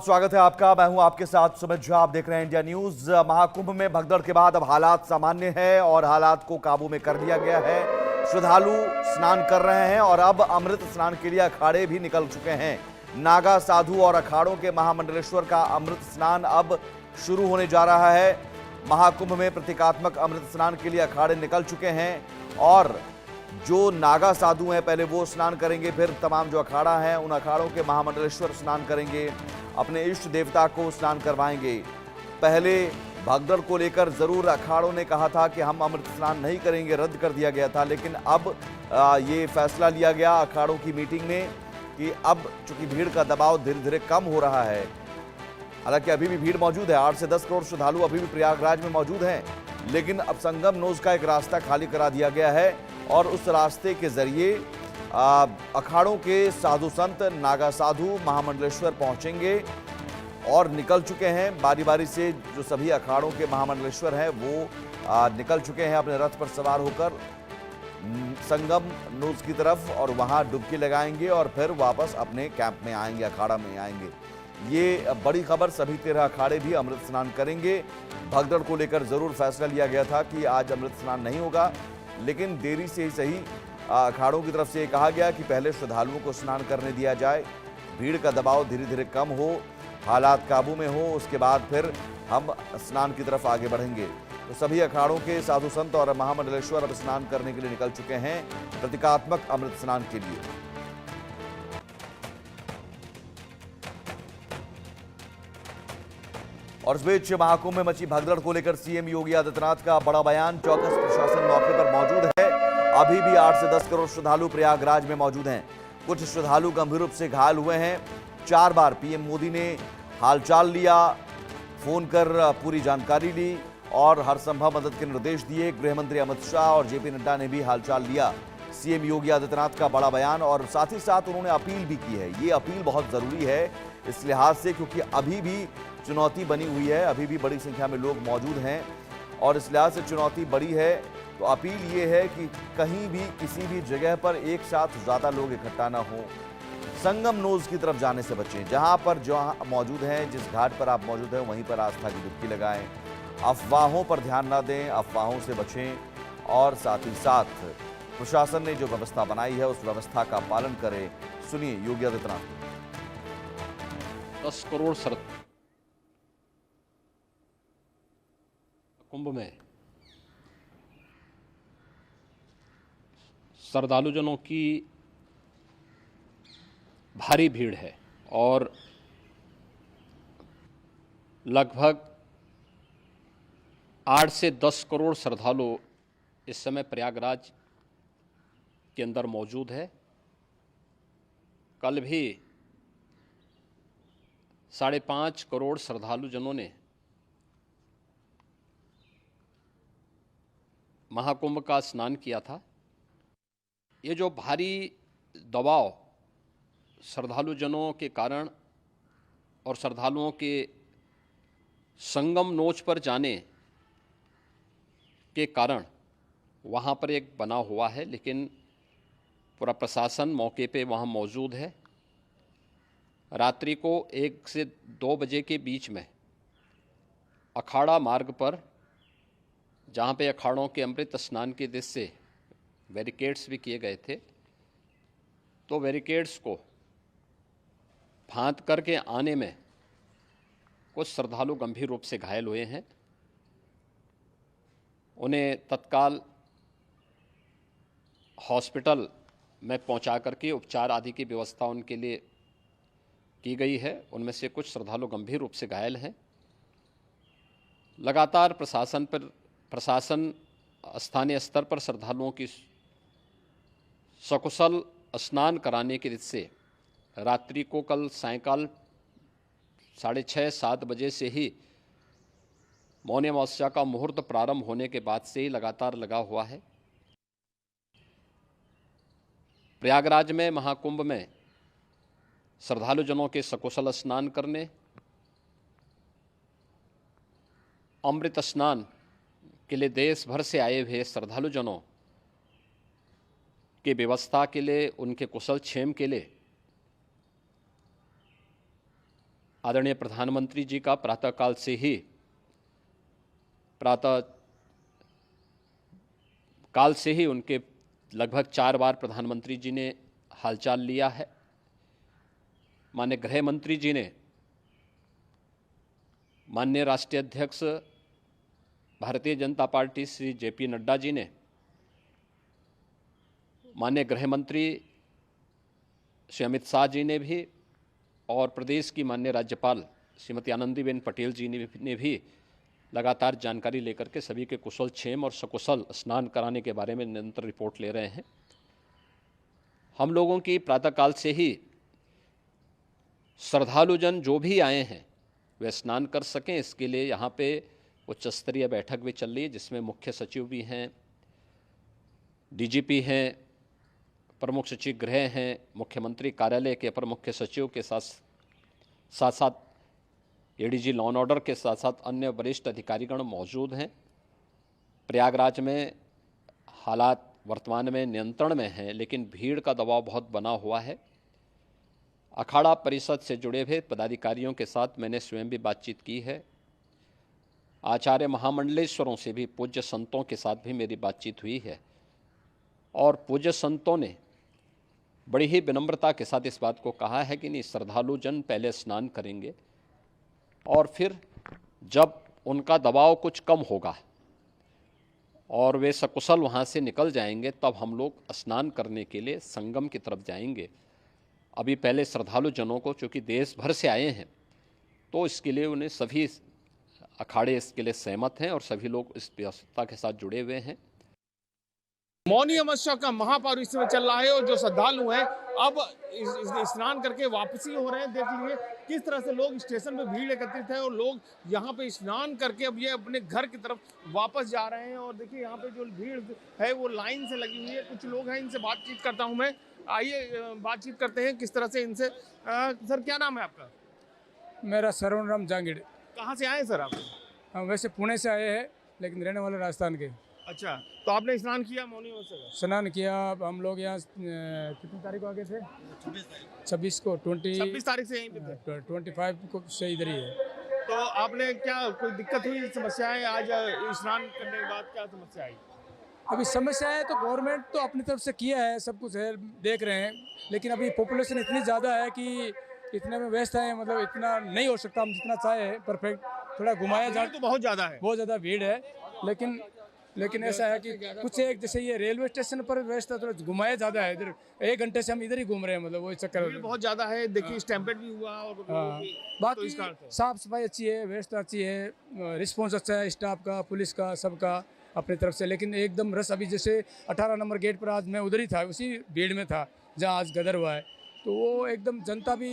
स्वागत है आपका। मैं हूं आपके साथ सुमित झा। आप देख रहे हैं इंडिया न्यूज। महाकुंभ में भगदड़ के बाद अब हालात सामान्य है और हालात को काबू में कर लिया गया है। श्रद्धालु स्नान कर रहे हैं और अब अमृत स्नान के लिए अखाड़े भी निकल चुके हैं। नागा साधु और अखाड़ों के महामंडलेश्वर का अमृत स्नान अब शुरू होने जा रहा है। महाकुंभ में प्रतीकात्मक अमृत स्नान के लिए अखाड़े निकल चुके हैं और जो नागा साधु हैं पहले वो स्नान करेंगे, फिर तमाम जो अखाड़ा हैं उन अखाड़ों के महामंडलेश्वर स्नान करेंगे, अपने इष्ट देवता को स्नान करवाएंगे। पहले भगदड़ को लेकर जरूर अखाड़ों ने कहा था कि हम अमृत स्नान नहीं करेंगे, रद्द कर दिया गया था, लेकिन अब ये फैसला लिया गया अखाड़ों की मीटिंग में कि अब चूंकि भीड़ का दबाव धीरे धीरे कम हो रहा है। हालांकि अभी भी भीड़ मौजूद है, 8 से 10 करोड़ श्रद्धालु अभी भी प्रयागराज में मौजूद हैं, लेकिन अब संगम नोज का एक रास्ता खाली करा दिया गया है और उस रास्ते के जरिए अखाड़ों के साधु संत नागा साधु महामंडलेश्वर पहुंचेंगे और निकल चुके हैं। बारी बारी से जो सभी अखाड़ों के महामंडलेश्वर हैं वो निकल चुके हैं अपने रथ पर सवार होकर संगम नोज की तरफ और वहां डुबकी लगाएंगे और फिर वापस अपने कैंप में आएंगे, अखाड़ा में आएंगे। ये बड़ी खबर, सभी 13 अखाड़े भी अमृत स्नान करेंगे। भगदड़ को लेकर जरूर फैसला लिया गया था कि आज अमृत स्नान नहीं होगा, लेकिन देरी से ही सही अखाड़ों की तरफ से कहा गया कि पहले श्रद्धालुओं को स्नान करने दिया जाए, भीड़ का दबाव धीरे धीरे कम हो, हालात काबू में हो, उसके बाद फिर हम स्नान की तरफ आगे बढ़ेंगे। तो सभी अखाड़ों के साधु संत और महामंडलेश्वर अब स्नान करने के लिए निकल चुके हैं, प्रतीकात्मक अमृत स्नान के लिए। और इस बीच महाकुंभ में मची भगदड़ को लेकर सीएम योगी आदित्यनाथ का बड़ा बयान। चौकस प्रशासन मौके पर मौजूद है। अभी भी 8 से 10 करोड़ श्रद्धालु प्रयागराज में मौजूद हैं। कुछ श्रद्धालु गंभीर रूप से घायल हुए हैं। 4 बार पीएम मोदी ने हालचाल लिया, फोन कर पूरी जानकारी ली और हर संभव मदद के निर्देश दिए। गृह मंत्री अमित शाह और जेपी नड्डा ने भी हालचाल लिया। सीएम योगी आदित्यनाथ का बड़ा बयान और साथ ही साथ उन्होंने अपील भी की है। ये अपील बहुत जरूरी है इस लिहाज से क्योंकि अभी भी चुनौती बनी हुई है, अभी भी बड़ी संख्या में लोग मौजूद हैं और इस लिहाज से चुनौती बड़ी है। तो अपील ये है कि कहीं भी किसी भी जगह पर एक साथ ज्यादा लोग इकट्ठा ना हो। संगम नोज की तरफ जाने से बचें। जहां पर मौजूद हैं, जिस घाट पर आप मौजूद हैं वहीं पर आस्था की डुबकी लगाएं। अफवाहों पर ध्यान ना दें, अफवाहों से बचें और साथ ही साथ प्रशासन ने जो व्यवस्था बनाई है उस व्यवस्था का पालन करें। सुनिए योगी आदित्यनाथ। 10 करोड़ कुंभ में श्रद्धालुजनों की भारी भीड़ है और लगभग 8 से 10 करोड़ श्रद्धालु इस समय प्रयागराज के अंदर मौजूद है। कल भी 5.5 करोड़ श्रद्धालुजनों ने महाकुंभ का स्नान किया था। ये जो भारी दबाव श्रद्धालुजनों के कारण और श्रद्धालुओं के संगम नोच पर जाने के कारण वहाँ पर एक बना हुआ है, लेकिन पूरा प्रशासन मौके पे वहाँ मौजूद है। रात्रि को 1 से 2 बजे के बीच में अखाड़ा मार्ग पर, जहाँ पे अखाड़ों के अमृत स्नान के दृश्य से बैरिकेड्स भी किए गए थे, तो बैरिकेड्स को फांद करके आने में कुछ श्रद्धालु गंभीर रूप से घायल हुए हैं। उन्हें तत्काल हॉस्पिटल में पहुंचा करके उपचार आदि की व्यवस्था उनके लिए की गई है। उनमें से कुछ श्रद्धालु गंभीर रूप से घायल हैं। लगातार प्रशासन स्थानीय स्तर पर श्रद्धालुओं की सकुशल स्नान कराने के दृष्टि से रात्रि को कल सायंकाल 6:30-7 बजे से ही मौनी अमावस्या का मुहूर्त प्रारंभ होने के बाद से ही लगातार लगा हुआ है। प्रयागराज में महाकुंभ में श्रद्धालुजनों के सकुशल स्नान करने, अमृत स्नान के लिए देश भर से आए हुए श्रद्धालुजनों की व्यवस्था के लिए, उनके कुशल क्षेम के लिए आदरणीय प्रधानमंत्री जी का प्रातःकाल से ही उनके लगभग 4 बार प्रधानमंत्री जी ने हालचाल लिया है। माननीय गृह मंत्री जी ने, माननीय राष्ट्रीय अध्यक्ष भारतीय जनता पार्टी श्री जेपी नड्डा जी ने, माननीय गृह मंत्री श्री अमित शाह जी ने भी, और प्रदेश की माननीय राज्यपाल श्रीमती आनंदीबेन पटेल जी ने भी लगातार जानकारी लेकर के सभी के कुशल क्षेम और सकुशल स्नान कराने के बारे में निरंतर रिपोर्ट ले रहे हैं। हम लोगों की प्रातःकाल से ही श्रद्धालुजन जो भी आए हैं वे स्नान कर सकें, इसके लिए यहाँ पे उच्च स्तरीय बैठक भी चल रही है, जिसमें मुख्य सचिव भी हैं, डीजीपी हैं, प्रमुख सचिव गृह हैं, मुख्यमंत्री कार्यालय के अपर मुख्य सचिव के साथ साथ एडीजी लॉ एंड ऑर्डर के साथ साथ अन्य वरिष्ठ अधिकारीगण मौजूद हैं। प्रयागराज में हालात वर्तमान में नियंत्रण में हैं, लेकिन भीड़ का दबाव बहुत बना हुआ है। अखाड़ा परिषद से जुड़े हुए पदाधिकारियों के साथ मैंने स्वयं भी बातचीत की है। आचार्य महामंडलेश्वरों से भी, पूज्य संतों के साथ भी मेरी बातचीत हुई है, और पूज्य संतों ने बड़ी ही विनम्रता के साथ इस बात को कहा है कि नहीं, श्रद्धालु जन पहले स्नान करेंगे और फिर जब उनका दबाव कुछ कम होगा और वे सकुशल वहाँ से निकल जाएंगे, तब हम लोग स्नान करने के लिए संगम की तरफ जाएंगे। अभी पहले श्रद्धालु जनों को, चूँकि देश भर से आए हैं, तो इसके लिए उन्हें सभी अखाड़े इसके लिए सहमत हैं और सभी लोग इस व्यवस्था के साथ जुड़े हुए हैं। मौनी अमावस्या का महापर्व इस समय चल रहा है और जो श्रद्धालु हैं अब स्नान करके वापसी हो रहे हैं। देख लीजिए किस तरह से लोग स्टेशन पे भीड़ एकत्रित है और लोग यहाँ पे स्नान करके अब ये अपने घर की तरफ वापस जा रहे हैं। और देखिए यहाँ पे जो भीड़ है वो लाइन से लगी हुई है। कुछ लोग हैं, इनसे बातचीत करता हूँ मैं। आइए बातचीत करते हैं किस तरह से इनसे। सर क्या नाम है आपका? मेरा सरवण राम जांगिड़। कहाँ से आए सर आप? हम वैसे पुणे से आए हैं, लेकिन रहने वाले राजस्थान के। अच्छा, तो आपने स्नान किया मौनी अमावस्या का? स्नान किया। हम लोग यहाँ कितनी तारीख को आगे थे? 26 को। 26 तारीख से यहीं पे थे? 25 को से इधर ही है। तो आपने क्या कोई दिक्कत हुई, समस्याएं आज स्नान करने के बाद क्या समस्या आई? अभी समस्या है तो गवर्नमेंट तो अपनी तरफ से किया है, सब कुछ है, देख रहे हैं, लेकिन अभी पॉपुलेशन इतनी ज़्यादा है कि इतने में व्यवस्था है, मतलब इतना नहीं हो सकता हम जितना चाहे परफेक्ट। थोड़ा घुमाया जाए तो बहुत ज़्यादा है, बहुत ज़्यादा भीड़ है, लेकिन ऐसा है कि कुछ एक जैसे ये रेलवे स्टेशन पर व्यवस्था थोड़ा घुमाया ज़्यादा है। इधर 1 घंटे से हम इधर ही घूम रहे हैं, मतलब वो चक्कर बहुत ज़्यादा है। देखिए स्टैम्पेड भी हुआ और बाकी साफ सफाई अच्छी है, व्यवस्था अच्छी है, रिस्पॉन्स अच्छा है स्टाफ का, पुलिस का, सबका अपनी तरफ से। लेकिन एकदम रस अभी जैसे 18 नंबर गेट पर आज मैं उधर ही था, उसी भीड़ में था जहाँ आज गदर हुआ है, तो वो एकदम जनता भी